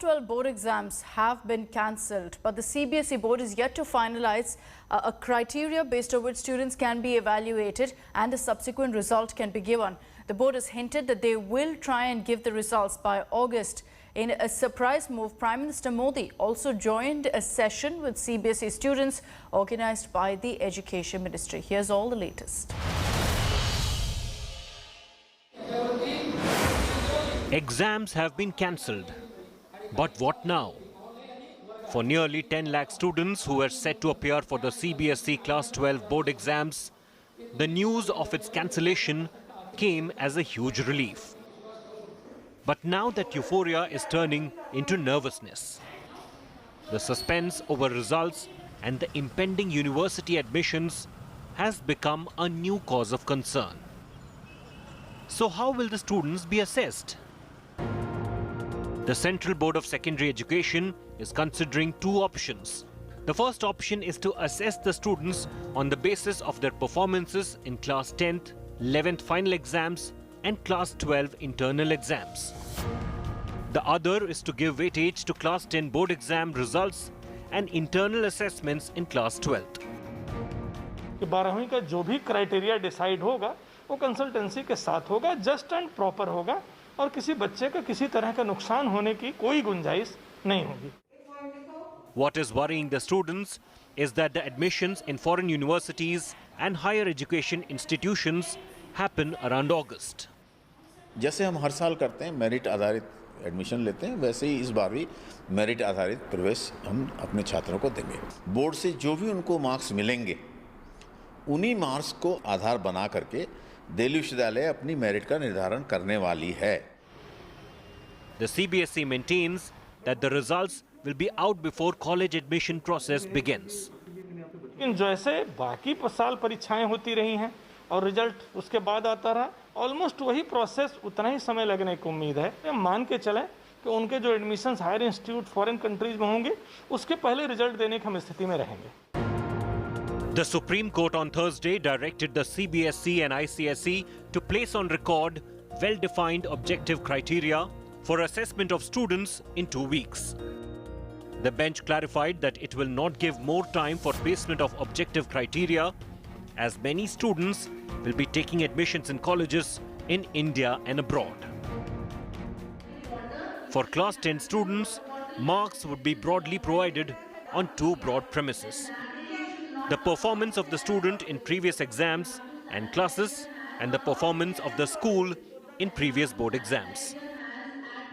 12 board exams have been cancelled, but the CBSE board is yet to finalize a criteria based on which students can be evaluated and a subsequent result can be given. The board has hinted that they will try and give the results by August. In a surprise move, Prime Minister Modi also joined a session with CBSE students organised by the Education Ministry. Here's all the latest. Exams have been cancelled. But what now? For nearly 10 lakh students who were set to appear for the CBSE Class 12 board exams, the news of its cancellation came as a huge relief. But now that euphoria is turning into nervousness. The suspense over results and the impending university admissions has become a new cause of concern. So how will the students be assessed? The Central Board of Secondary Education is considering two options. The first option is to assess the students on the basis of their performances in Class 10th, 11th final exams and Class 12 internal exams. The other is to give weightage to Class 10 board exam results and internal assessments in Class 12th. 12वीं का जो भी criteria decide होगा वो consultancy के साथ होगा, just and proper होगा और किसी बच्चे का किसी तरह का नुकसान होने की कोई गुंजाइश नहीं होगी. What is worrying the students is that the admissions in foreign universities and higher education institutions happen around August. जैसे हम हर साल करते हैं मेरिट आधारित एडमिशन लेते हैं, वैसे ही इस बार भी मेरिट आधारित प्रवेश हम अपने छात्रों को देंगे. बोर्ड से जो भी उनको मार्क्स मिलेंगे उन्हीं मार्क्स को आधार बना करके दिल्ली विश्वविद्यालय अपनी मेरिट का निर्धारण करने वाली है. The CBSE maintains that the results will be out before college admission process begins. लेकिन जैसे बाकी साल परीक्षाएं होती रही हैं और रिजल्ट उसके बाद आता रहा, ऑलमोस्ट वही प्रोसेस उतना ही समय लगने की उम्मीद है. हम मान के चलें कि उनके जो admissions higher institute foreign countries में होंगे उसके पहले रिजल्ट देने की हम स्थिति में रहेंगे. The Supreme Court on Thursday directed the CBSE and ICSE to place on record well-defined objective criteria for assessment of students in 2 weeks. The bench clarified that it will not give more time for placement of objective criteria as many students will be taking admissions in colleges in India and abroad. For Class 10 students, marks would be broadly provided on two broad premises: the performance of the student in previous exams and classes and the performance of the school in previous board exams.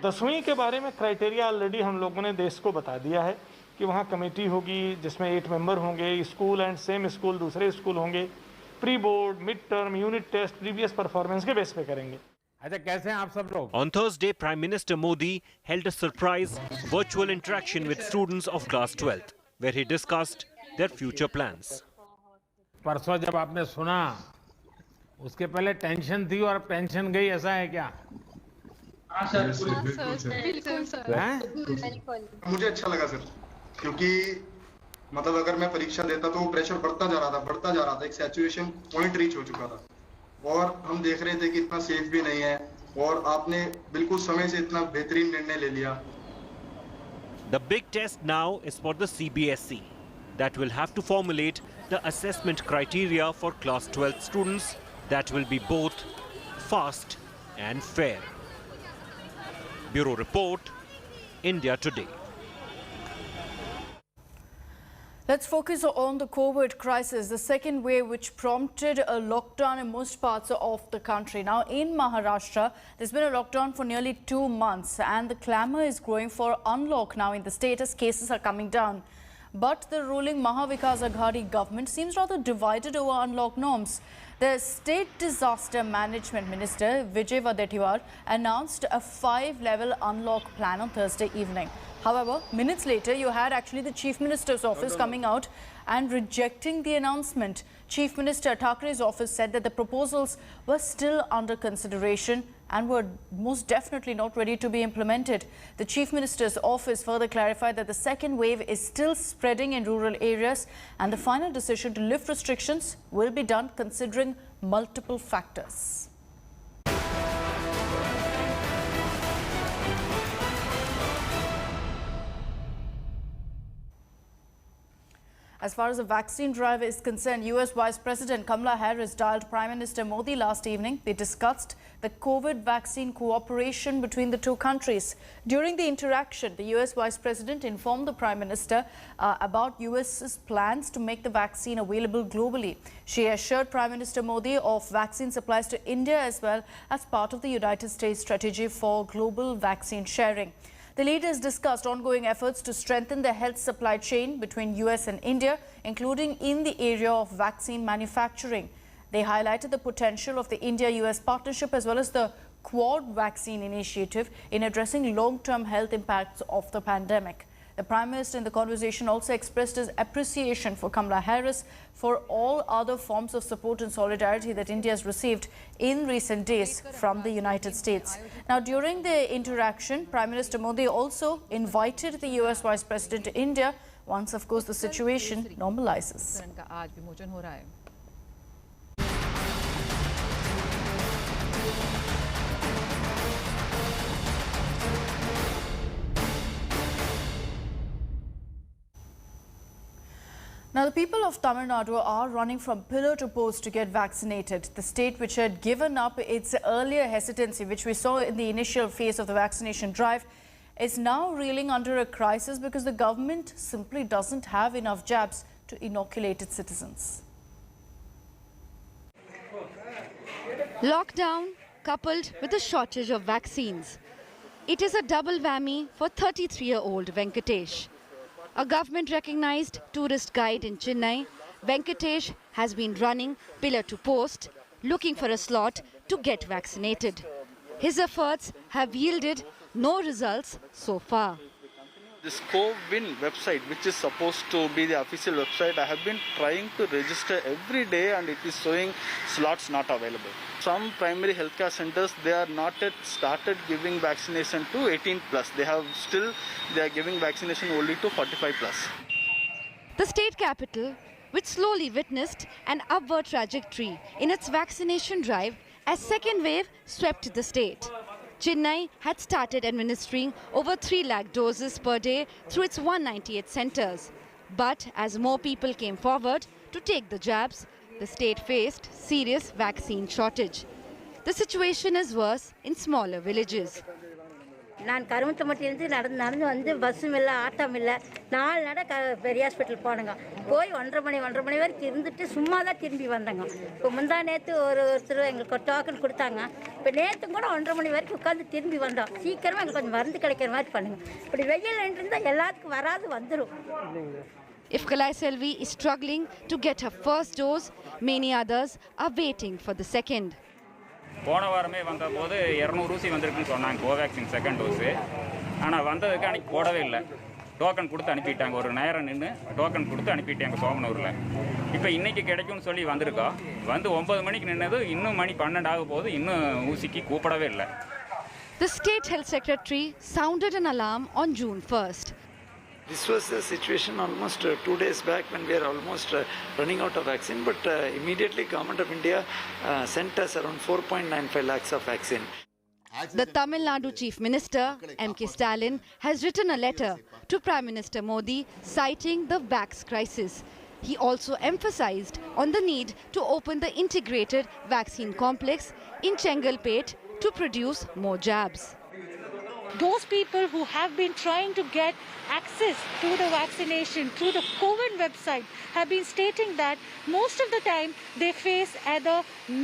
10वीं के बारे में criteria already हम लोगों ने देश को बता दिया है कि वहाँ कमेटी होगी जिसमें 8 मेंबर होंगे, स्कूल एंड सेम स्कूल दूसरे स्कूल होंगे, pre board, mid term, unit test, previous performance के बेस पे करेंगे. अच्छा, कैसे हैं आप सब लोग? On Thursday, Prime Minister Modi held a surprise virtual interaction with students of Class 12th, where he discussed their future plans. परसों जब आपने सुना उसके पहले टेंशन थी और पेंशन गई, ऐसा है क्या? बिल्कुल सर. मुझे अच्छा लगा सर, क्योंकि मतलब अगर मैं परीक्षा देता तो वो प्रेशर बढ़ता जा रहा था, एक सैचुरेशन पॉइंट रीच हो चुका था और हम देख रहे थे कि इतना सेफ भी नहीं है और आपने बिल्कुल समय से इतना बेहतरीन निर्णय ले लिया. The big test now is for the CBSE that will have to formulate the assessment criteria for Class 12 students that will be both fast and fair. Bureau Report, India Today. Let's focus on the COVID crisis, the second wave which prompted a lockdown in most parts of the country. Now in Maharashtra, there's been a lockdown for nearly 2 months and the clamour is growing for unlock now in the state as cases are coming down. But the ruling Mahavikas Aghadi government seems rather divided over unlock norms. The State Disaster Management Minister Vijay Wadetiwar announced a 5-level unlock plan on Thursday evening. However, minutes later, you had actually the Chief Minister's office coming out and rejecting the announcement. Chief Minister Thackeray's office said that the proposals were still under consideration and were most definitely not ready to be implemented. The Chief Minister's office further clarified that the second wave is still spreading in rural areas and the final decision to lift restrictions will be done considering multiple factors. As far as the vaccine drive is concerned, US Vice President Kamala Harris dialed Prime Minister Modi last evening. They discussed the COVID vaccine cooperation between the two countries. During the interaction, the US Vice President informed the Prime Minister about US's plans to make the vaccine available globally. She assured Prime Minister Modi of vaccine supplies to India as well as part of the United States strategy for global vaccine sharing. The leaders discussed ongoing efforts to strengthen the health supply chain between US and India, including in the area of vaccine manufacturing. They highlighted the potential of the India-US partnership as well as the Quad vaccine initiative in addressing long-term health impacts of the pandemic. The Prime Minister in the conversation also expressed his appreciation for Kamala Harris for all other forms of support and solidarity that India has received in recent days from the United States. Now, during the interaction, Prime Minister Modi also invited the US Vice President to India once, of course, the situation normalizes. Now, the people of Tamil Nadu are running from pillar to post to get vaccinated. The state, which had given up its earlier hesitancy, which we saw in the initial phase of the vaccination drive, is now reeling under a crisis because the government simply doesn't have enough jabs to inoculate its citizens. Lockdown coupled with a shortage of vaccines. It is a double whammy for 33-year-old Venkatesh. A government-recognized tourist guide in Chennai, Venkatesh has been running pillar to post, looking for a slot to get vaccinated. His efforts have yielded no results so far. This CoWIN website, which is supposed to be the official website, I have been trying to register every day and it is showing slots not available. Some primary healthcare centers, they are not yet started giving vaccination to 18 plus. They are giving vaccination only to 45 plus. The state capital, which slowly witnessed an upward trajectory in its vaccination drive as second wave swept the state. Chennai had started administering over 3 lakh doses per day through its 198 centers. But as more people came forward to take the jabs, the state faced serious vaccine shortage. The situation is worse in smaller villages. நான் கருமத்தமட்டிலிருந்து நடந்து வந்து பஸ்ஸும் இல்லை ஆட்டோம் இல்லை 4 நட பெரிய hospital போனங்க போய் 1:30 மணி வரைக்கும் இருந்துட்டு சும்மா தான் திரும்பி வந்தங்க இப்போ முந்தா நேற்று ஒருத்தர் எங்களுக்கு ஒரு டோக்கன் கொடுத்தாங்க இப்போ நேற்று கூட 1:30 மணி வரைக்கும் உட்காந்து திரும்பி வந்தோம் சீக்கிரமாக எங்களுக்கு கொஞ்சம் மருந்து கிடைக்கிற மாதிரி பண்ணுங்க இப்படி வெயில் இருந்தால் எல்லாத்துக்கும் வராது வந்துடும். If XII is struggling to get her first dose, many others are waiting for the second. போன வாரமே வந்தபோது 200 ஊசி வந்திருக்குன்னு சொன்னாங்க கோவேக்சின் செகண்ட் டோஸு. ஆனால் வந்ததுக்கு அன்றைக்கி போடவே இல்லை. டோக்கன் கொடுத்து அனுப்பிட்டாங்க. ஒரு நேரம் நின்று டோக்கன் கொடுத்து அனுப்பிட்டாங்க சோமனூரில். இப்போ இன்றைக்கி கிடைக்கும்னு சொல்லி வந்திருக்கா. வந்து 9 மணிக்கு நின்னது இன்னும் மணி 12 ஆக போகுது. இன்னும் ஊசிக்கு கூப்பிடவே இல்லை. The state health secretary sounded an alarm on June 1st. This was the situation almost 2 days back when we are almost running out of vaccine, but immediately Government of India sent us around 4.95 lakhs of vaccine. The Tamil Nadu Chief Minister, M.K. Stalin, has written a letter to Prime Minister Modi citing the vax crisis. He also emphasized on the need to open the integrated vaccine complex in Chengalpet to produce more jabs. Those people who have been trying to get access to the vaccination through the CoWIN website have been stating that most of the time they face either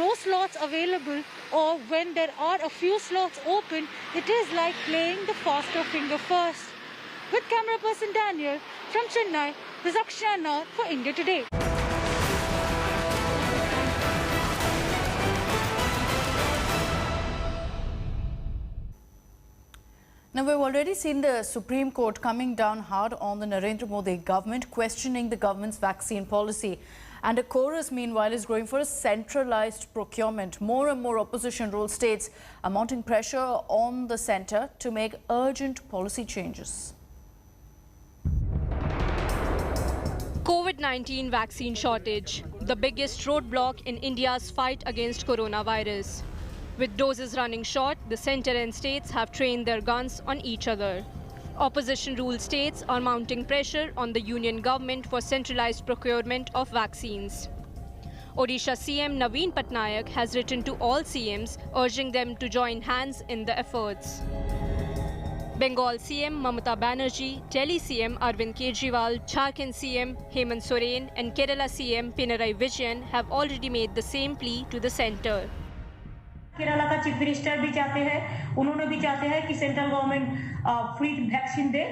no slots available or when there are a few slots open, it is like playing the faster finger first. With camera person Daniel from Chennai, this is Akshana for India Today. Now, we've already seen the Supreme Court coming down hard on the Narendra Modi government, questioning the government's vaccine policy. And a chorus, meanwhile, is growing for a centralized procurement. More and more opposition rule states are mounting pressure on the centre to make urgent policy changes. COVID-19 vaccine shortage, the biggest roadblock in India's fight against coronavirus. With doses running short, the centre and states have trained their guns on each other. Opposition ruled states are mounting pressure on the union government for centralized procurement of vaccines. Odisha CM Naveen Patnaik has written to all CMs urging them to join hands in the efforts. Bengal CM Mamata Banerjee, Delhi CM Arvind Kejriwal, Jharkhand CM Hemant Soren and Kerala CM Pinarayi Vijayan have already made the same plea to the centre. Kerala का chief minister भी चाहते हैं, उन्होंने भी चाहते हैं कि central government free vaccine दे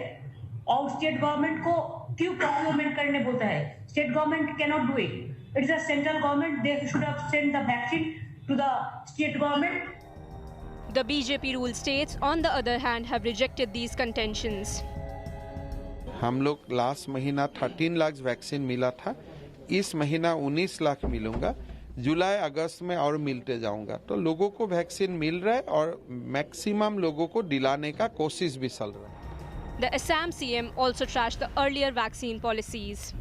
और स्टेट गवर्नमेंट को क्यों प्रोक्योरमेंट करने बोलता है. State government can not do it. It is a central government. They should have send the vaccine to the state government. The BJP ruled states, on the other hand, have rejected these contentions. हम लोग last महीना 13 lakh vaccine मिला था, इस महीना 19 लाख मिलूंगा, जुलाई अगस्त में और मिलते जाऊंगा. तो लोगों को वैक्सीन मिल रहा है और मैक्सिमम लोगों को दिलाने का कोशिश भी चल रहा है. The Assam CM also trashed the earlier vaccine policies.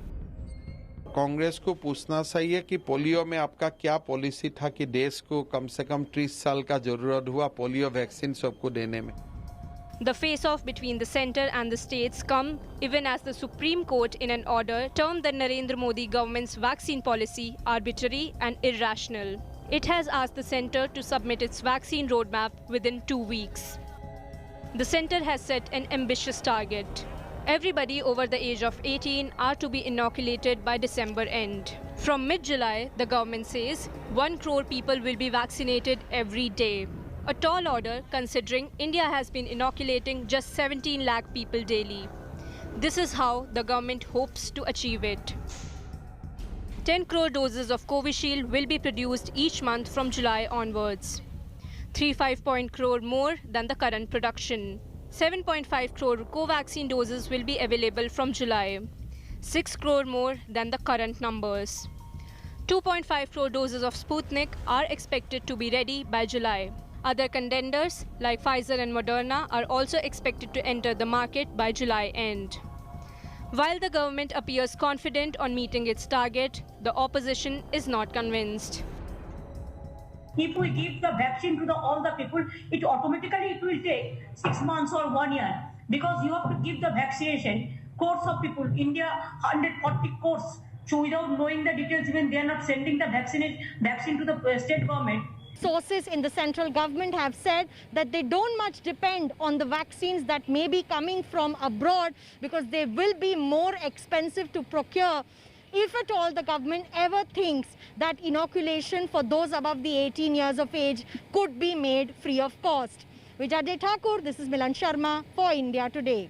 Congress को पूछना चाहिए कि पोलियो में आपका क्या पॉलिसी था कि देश को कम से कम 30 साल का जरूरत हुआ पोलियो वैक्सीन सबको देने में. The face-off between the centre and the states come even as the Supreme Court in an order termed the Narendra Modi government's vaccine policy arbitrary and irrational. It has asked the centre to submit its vaccine roadmap within 2 weeks. The centre has set an ambitious target. Everybody over the age of 18 are to be inoculated by December end. From mid-July, the government says 1 crore people will be vaccinated every day. A tall order considering India has been inoculating just 17 lakh people daily. This is how the government hopes to achieve it. 10 crore doses of Covishield will be produced each month from July onwards. 3.5 crore more than the current production. 7.5 crore Covaxin doses will be available from July. 6 crore more than the current numbers. 2.5 crore doses of Sputnik are expected to be ready by July. Other contenders like Pfizer and Moderna are also expected to enter the market by July end. While the government appears confident on meeting its target, the opposition is not convinced. If we give the vaccine to all the people, it automatically will take 6 months or 1 year, because you have to give the vaccination course of people. India 140 course. So without knowing the details, even they are not sending the vaccine to the state government. Sources in the central government have said that they don't much depend on the vaccines that may be coming from abroad because they will be more expensive to procure. If at all the government ever thinks that inoculation for those above the 18 years of age could be made free of cost. Vijay Thakur, this is Milan Sharma for India Today.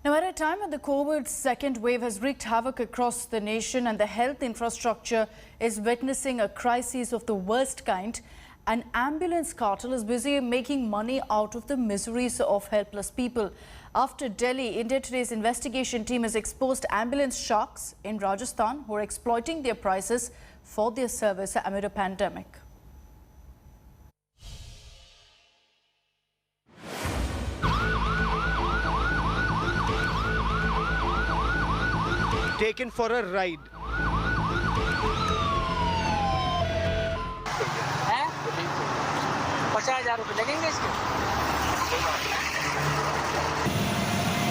Now, at a time when the COVID second wave has wreaked havoc across the nation and the health infrastructure is witnessing a crisis of the worst kind, an ambulance cartel is busy making money out of the miseries of helpless people. After Delhi, India Today's investigation team has exposed ambulance sharks in Rajasthan who are exploiting their prices for their service amid a pandemic. Taken for a ride.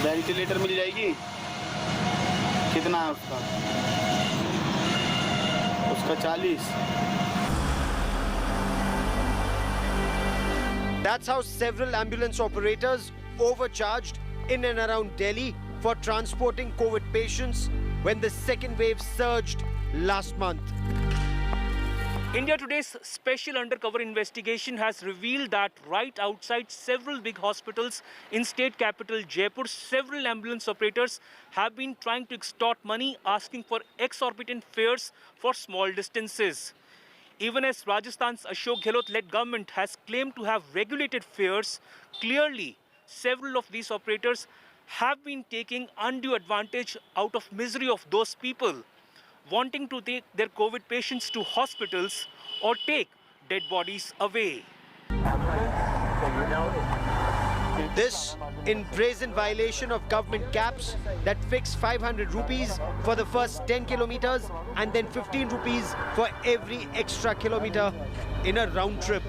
Ventilator मिल जाएगी. कितना है उसका? उसका 40. That's how several ambulance operators overcharged in and around Delhi for transporting COVID patients when the second wave surged last month. India Today's special undercover investigation has revealed that right outside several big hospitals in state capital Jaipur, several ambulance operators have been trying to extort money, asking for exorbitant fares for small distances. Even as Rajasthan's Ashok Gehlot-led government has claimed to have regulated fares, clearly several of these operators have been taking undue advantage out of misery of those people wanting to take their COVID patients to hospitals or take dead bodies away. This in brazen violation of government caps that fix 500 rupees for the first 10 kilometers and then 15 rupees for every extra kilometer in a round trip.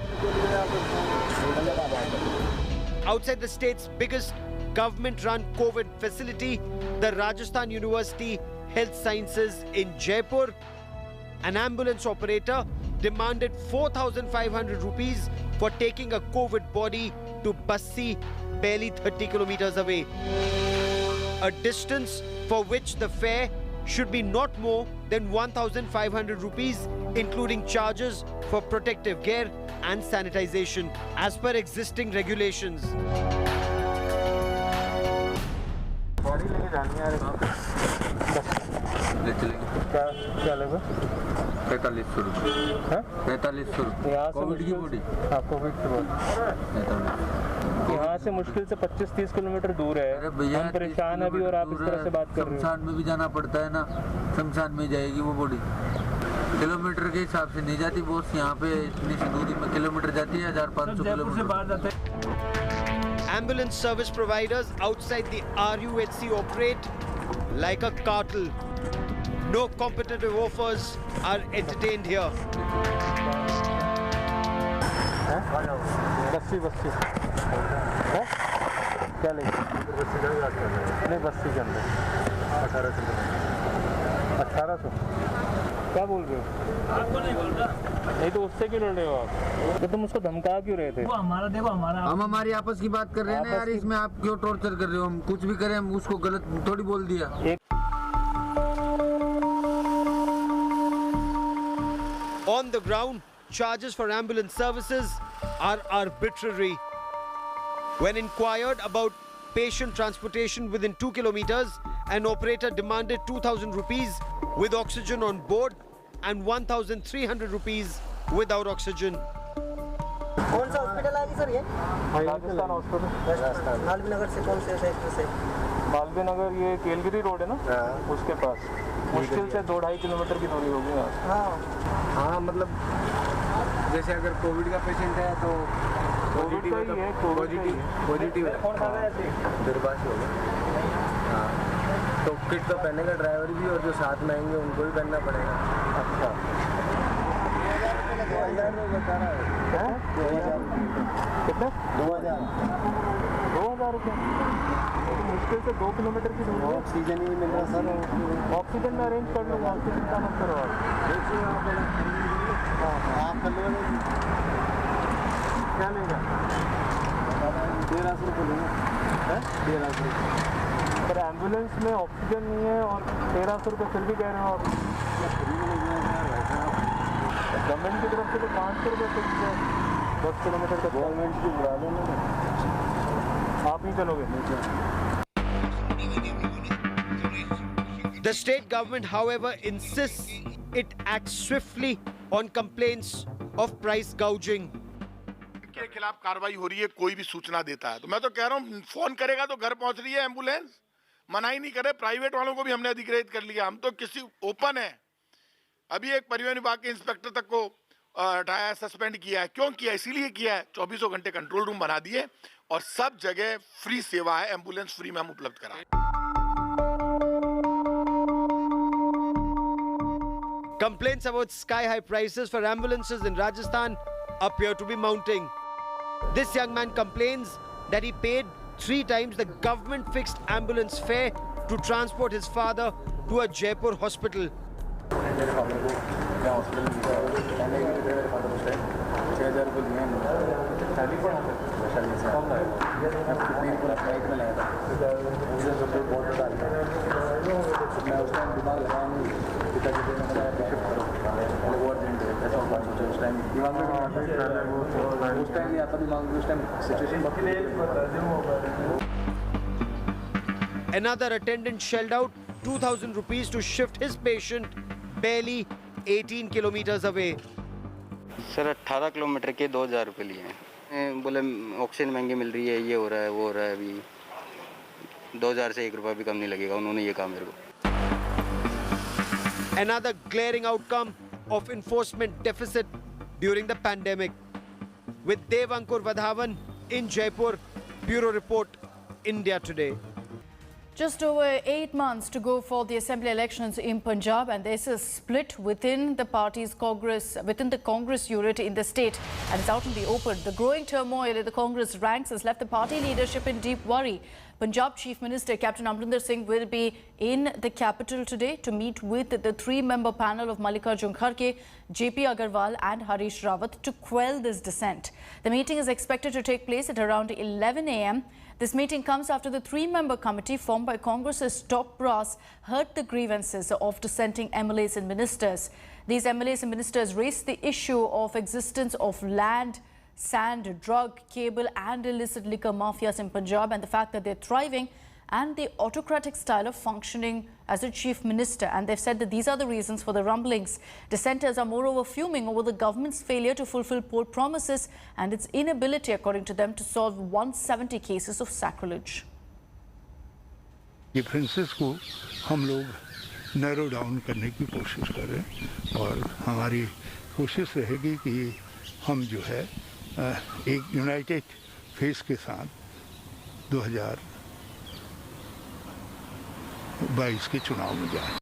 outside the state's biggest government-run COVID facility, the Rajasthan University Health Sciences in Jaipur, an ambulance operator demanded 4,500 rupees for taking a COVID body to Bassi, barely 30 kilometers away. A distance for which the fare should be not more than 1,500 rupees, including charges for protective gear and sanitization, as per existing regulations. क्या लगेगा 4500 रुपये 4500 रुपये Covid की body हाँ Covid की body यहाँ से मुश्किल से 25-30 किलोमीटर दूर है। हम परेशान अभी और आप इस तरह से बात कर रहे हो। शमशान में भी जाना पड़ता है ना, शमशान में जाएगी वो बॉडी, किलोमीटर के हिसाब से नहीं जाती बॉस। यहाँ पे इतनी सी दूरी में किलोमीटर जाती है 1500 kilometre. Ambulance service providers outside the RUHC operate like a cartel. No competitive offers are entertained here. Bassi क्या लेंगे? नहीं बस्सी के अंदर 1800 क्या बोल रहे हो? आपको नहीं बोल रहा। नहीं तो उससे क्यों लड़ रहे हो आप? तो तुम उसको धमका क्यों रहे थे? वो हमारा देखो हमारा हम हमारी आपस की बात कर रहे हैं ना यार, इसमें आप क्यों टॉर्चर कर रहे हो? हम कुछ भी करें, हम उसको गलत थोड़ी बोल दिया। On the ground, charges for ambulance services are arbitrary. When inquired about patient transportation within 2 kilometers, an operator demanded 2,000 rupees with oxygen on board and 1,300 rupees without oxygen. कौन सा हॉस्पिटल है सर ये? राजस्थान हॉस्पिटल। मालवीय नगर से कौन से sector से? मालवीय नगर ये केलगिरी road है ना, उसके पास मुश्किल से 2-2.5 किलोमीटर की दूरी होगी यहाँ। हाँ मतलब जैसे अगर कोविड का पेशेंट है तो पॉजिटिव है, पॉजिटिव है दुर्भाष होगा। हाँ तो किट तो पहनेगा ड्राइवर भी, और जो साथ में आएंगे उनको भी पहनना पड़ेगा। अच्छा 2000 बता रहा है। कितना? 2000 रुपये। मुश्किल से 2 किलोमीटर की दूरी। ऑक्सीजन ही मिल रहा सर। ऑक्सीजन में अरेंज कर लूँगा, ऑक्सीजन का मत करो आप। आप कर लो। क्या लेगा? 1300 रुपये लेंगे। 1300 रुपये। पर एम्बुलेंस में ऑक्सीजन नहीं है और 1300 रुपये फिर भी कह रहे हो आप? गवर्नमेंट की तरफ से तो 500 रुपये फिक्स है 10 किलोमीटर तक। गवर्नमेंट की बुला लो ना, आप ही चलोगे। The state government, however, insists it acts swiftly on complaints of price gouging. के खिलाफ कार्रवाई हो रही है, कोई भी सूचना देता है तो मैं तो कह रहा हूँ फोन करेगा तो घर पहुंच रही है एम्बुलेंस। मना ही नहीं करे, प्राइवेट वालों को भी हमने अधिकृत कर लिया। हम तो किसी ओपन है। अभी एक परिवहन विभाग के इंस्पेक्टर तक को हटाया, सस्पेंड किया है। क्यों किया? इसीलिए किया है 24 घंटे कंट्रोल रूम बना दिए और सब जगह फ्री सेवा है, एम्बुलेंस फ्री में हम उपलब्ध कराएं। Complaints about sky-high prices for ambulances in Rajasthan appear to be mounting. This young man complains that he paid 3 times the government-fixed ambulance fare to transport his father to a Jaipur hospital. Another attendant shelled out 2,000 rupees to shift his patient barely 18 kilometers away. Sir 18 kilometre के 2,000 रुपये लिए हैं। बोले oxygen महंगी मिल रही है, ये हो रहा है वो हो रहा है। अभी 2,000 से 1 रुपया भी कम नहीं लगेगा, उन्होंने ये कहा मेरे को। Another glaring outcome of enforcement deficit during the pandemic. With Devankur Vadhavan in Jaipur, Bureau Report, India Today. Just over 8 months to go for the assembly elections in Punjab, and there's a split within the party's Congress unit in the state, and it's out in the open. The growing turmoil in the Congress ranks has left the party leadership in deep worry. Punjab Chief Minister Captain Amrinder Singh will be in the capital today to meet with the three-member panel of Mallikarjun Kharge, JP Agarwal and Harish Rawat to quell this dissent. The meeting is expected to take place at around 11 a.m. This meeting comes after the three-member committee formed by Congress's top brass heard the grievances of dissenting MLAs and ministers. These MLAs and ministers raised the issue of existence of land, sand, drug, cable and illicit liquor mafias in Punjab, and the fact that they're thriving and the autocratic style of functioning as a chief minister. And they've said that these are the reasons for the rumblings. Dissenters are moreover fuming over the government's failure to fulfill poll promises and its inability, according to them, to solve 170 cases of sacrilege. Differences को हम लोग narrow down करने की कोशिश कर रहे हैं और हमारी कोशिश रहेगी कि हम जो है एक यूनाइटेड फेस के साथ 2022 के चुनाव में जाएं।